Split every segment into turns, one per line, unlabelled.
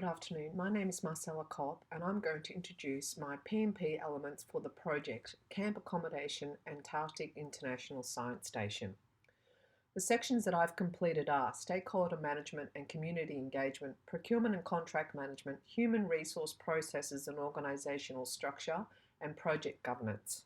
Good afternoon. My name is Mkop and I'm going to introduce my PMP elements for the project Camp Accommodation Antarctic International Science Station. The sections that I've completed are stakeholder management and community engagement, procurement and contract management, human resource processes and organisational structure, and project governance.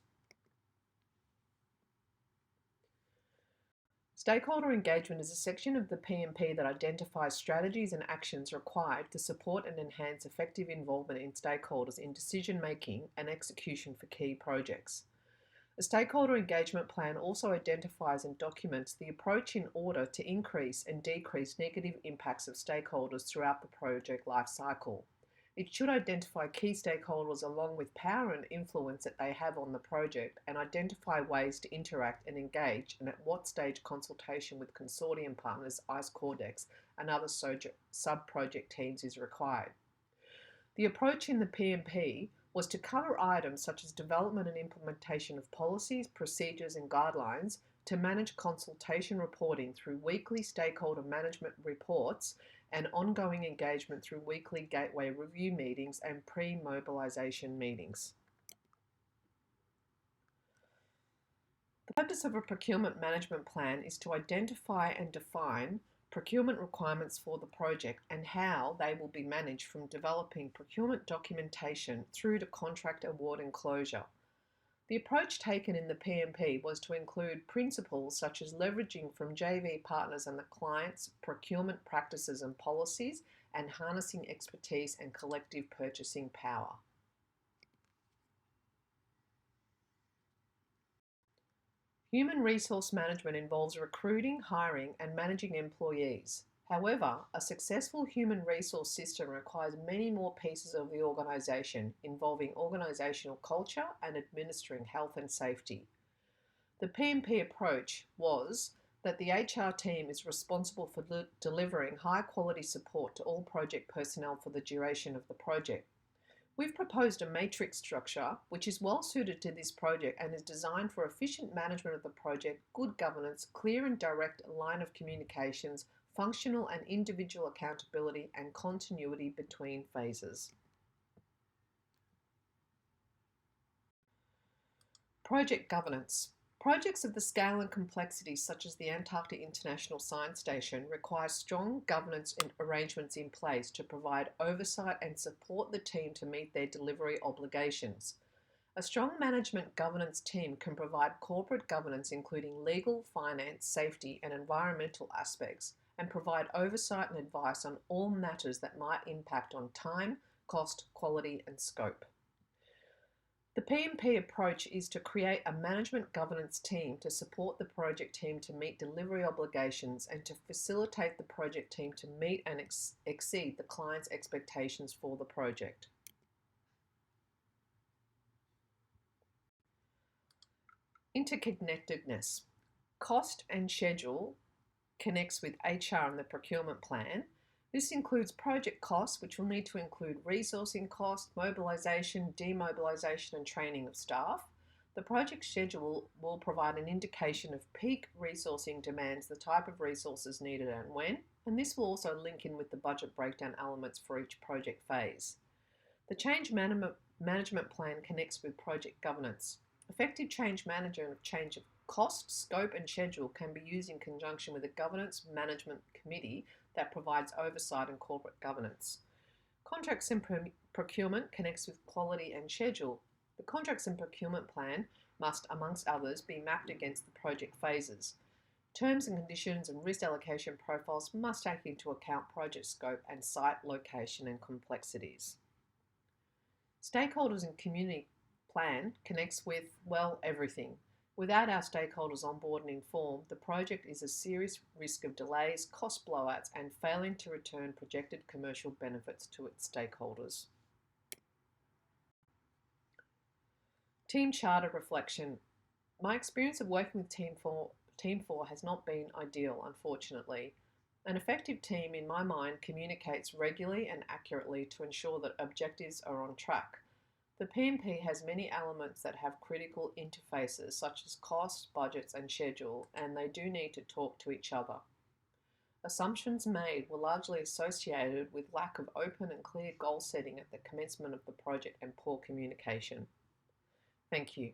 Stakeholder engagement is a section of the PMP that identifies strategies and actions required to support and enhance effective involvement in stakeholders in decision making and execution for key projects. A stakeholder engagement plan also identifies and documents the approach in order to increase and decrease negative impacts of stakeholders throughout the project lifecycle. It should identify key stakeholders along with power and influence that they have on the project and identify ways to interact and engage and at what stage consultation with consortium partners, ICE Cordex, and other sub-project teams is required. The approach in the PMP was to cover items such as development and implementation of policies, procedures and guidelines, to manage consultation reporting through weekly stakeholder management reports and ongoing engagement through weekly gateway review meetings and pre-mobilisation meetings. The purpose of a procurement management plan is to identify and define procurement requirements for the project and how they will be managed from developing procurement documentation through to contract award and closure. The approach taken in the PMP was to include principles such as leveraging from JV partners and the client's procurement practices and policies and harnessing expertise and collective purchasing power. Human resource management involves recruiting, hiring, and managing employees. However, a successful human resource system requires many more pieces of the organisation, involving organisational culture and administering health and safety. The PMP approach was that the HR team is responsible for delivering high-quality support to all project personnel for the duration of the project. We've proposed a matrix structure which is well suited to this project and is designed for efficient management of the project, good governance, clear and direct line of communications, functional and individual accountability, and continuity between phases. Project governance. Projects of the scale and complexity such as the Antarctic International Science Station require strong governance arrangements in place to provide oversight and support the team to meet their delivery obligations. A strong management governance team can provide corporate governance including legal, finance, safety and environmental aspects, and provide oversight and advice on all matters that might impact on time, cost, quality and scope. The PMP approach is to create a management governance team to support the project team to meet delivery obligations and to facilitate the project team to meet and exceed the client's expectations for the project. Interconnectedness. Cost and schedule connects with HR and the procurement plan. This includes project costs, which will need to include resourcing costs, mobilisation, demobilisation and training of staff. The project schedule will provide an indication of peak resourcing demands, the type of resources needed and when, and this will also link in with the budget breakdown elements for each project phase. The change management plan connects with project governance. Effective change management of change of cost, scope and schedule can be used in conjunction with a governance management committee that provides oversight and corporate governance. Contracts and procurement connects with quality and schedule. The contracts and procurement plan must, amongst others, be mapped against the project phases. Terms and conditions and risk allocation profiles must take into account project scope and site location and complexities. Stakeholders and community plan connects with, well, everything. Without our stakeholders on board and informed, the project is a serious risk of delays, cost blowouts, and failing to return projected commercial benefits to its stakeholders. Team charter reflection. My experience of working with Team 4 has not been ideal, unfortunately. An effective team, in my mind, communicates regularly and accurately to ensure that objectives are on track. The PMP has many elements that have critical interfaces such as costs, budgets and schedule, and they do need to talk to each other. Assumptions made were largely associated with lack of open and clear goal setting at the commencement of the project and poor communication. Thank you.